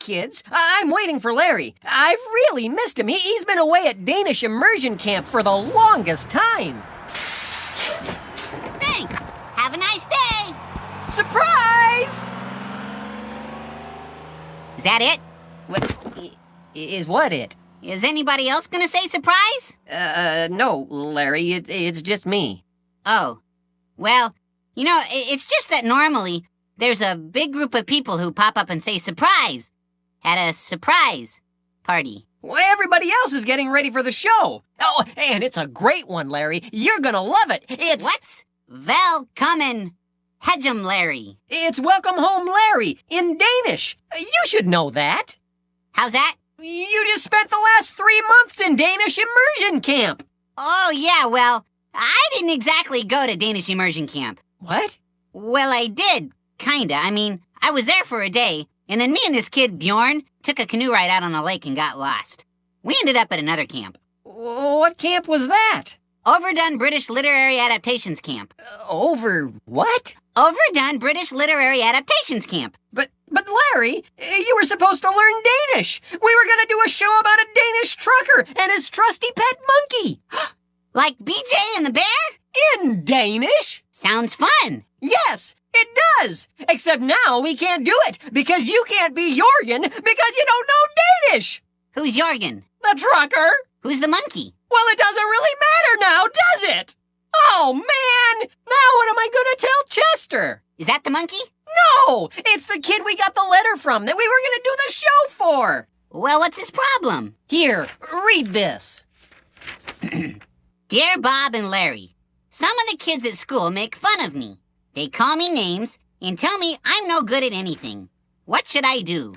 kids. I'm waiting for Larry. I've really missed him. He's been away at Danish immersion camp for the longest time. Thanks. Have a nice day. Surprise! Is that it? What? Is what it? Is anybody else gonna say surprise? No, Larry. It's just me. Oh. Well, you know, it's just that normally there's a big group of people who pop up and say surprise at a surprise party. Well, everybody else is getting ready for the show. Oh, and it's a great one, Larry. You're gonna love it. It's... What's Velkommen Hejum Larry? It's Welcome Home Larry in Danish. You should know that. How's that? You just spent the last 3 months in Danish immersion camp. Oh, yeah, well, I didn't exactly go to Danish immersion camp. What? Well, I did, kinda. I mean, I was there for a day, and then me and this kid, Bjorn, took a canoe ride out on a lake and got lost. We ended up at another camp. What camp was that? Overdone British Literary Adaptations Camp. Over what? Overdone British Literary Adaptations Camp. But Larry, you were supposed to learn Danish. We were gonna do a show about a Danish trucker and his trusty pet monkey. Like BJ and the bear? In Danish? Sounds fun. Yes, it does. Except now we can't do it because you can't be Jorgen because you don't know Danish. Who's Jorgen? The trucker. Who's the monkey? Well, it doesn't really matter now, does it? Oh, man! Now what am I gonna tell Chester? Is that the monkey? No! It's the kid we got the letter from that we were gonna do the show for! Well, what's his problem? Here, read this. Dear Bob and Larry, some of the kids at school make fun of me. They call me names and tell me I'm no good at anything. What should I do?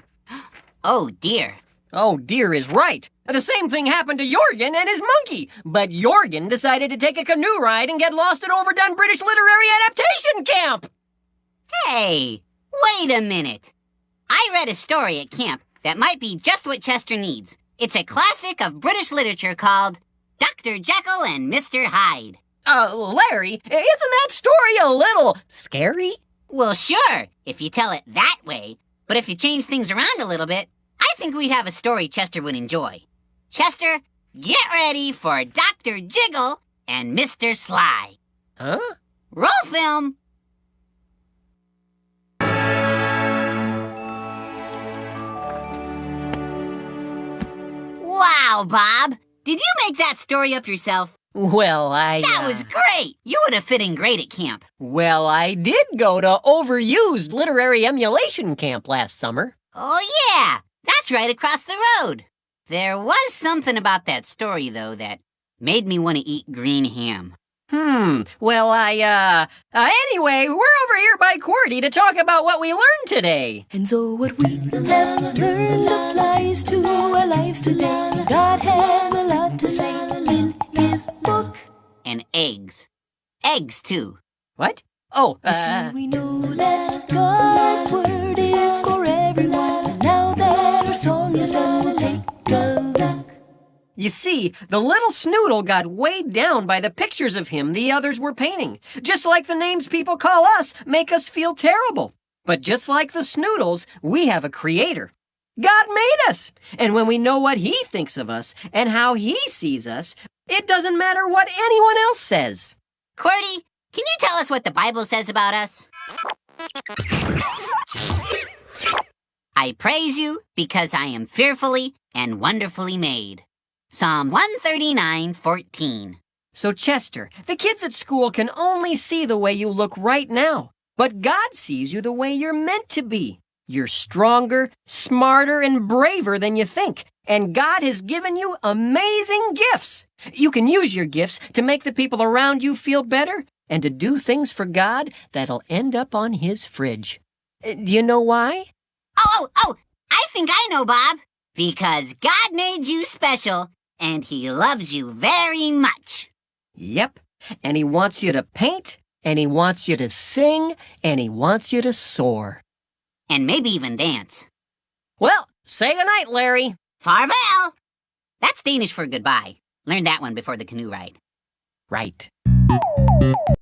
Oh, dear. Oh, dear is right. The same thing happened to Jorgen and his monkey. But Jorgen decided to take a canoe ride and get lost at Overdone British Literary Adaptation Camp. Hey, wait a minute. I read a story at camp that might be just what Chester needs. It's a classic of British literature called Dr. Jekyll and Mr. Hyde. Larry, isn't that story a little scary? Well, sure, if you tell it that way. But if you change things around a little bit, I think we'd have a story Chester would enjoy. Chester, get ready for Dr. Jiggle and Mr. Sly. Huh? Roll film. Wow, Bob. Did you make that story up yourself? Well, That was great. You would have fit in great at camp. Well, I did go to Overused Literary Emulation Camp last summer. Oh, yeah. That's right across the road. There was something about that story, though, that made me want to eat green ham. Well, anyway, we're over here by QWERTY to talk about what we learned today. And so what we have learned applies to our lives today. God has a lot to say in his book. And eggs. Eggs, too. What? Oh, You see, we know that God's word is for everyone. And now that our song is done, we'll take a look. You see, the little Snoodle got weighed down by the pictures of him the others were painting. Just like the names people call us make us feel terrible. But just like the Snoodles, we have a creator. God made us. And when we know what he thinks of us and how he sees us, it doesn't matter what anyone else says. QWERTY, can you tell us what the Bible says about us? I praise you because I am fearfully and wonderfully made. Psalm 139:14. So, Chester, the kids at school can only see the way you look right now. But God sees you the way you're meant to be. You're stronger, smarter, and braver than you think. And God has given you amazing gifts. You can use your gifts to make the people around you feel better and to do things for God that'll end up on his fridge. Do you know why? Oh, I think I know, Bob. Because God made you special, and he loves you very much. Yep. And he wants you to paint, and he wants you to sing, and he wants you to soar. And maybe even dance. Well, say goodnight, Larry. Farewell! That's Danish for goodbye. Learned that one before the canoe ride. Right.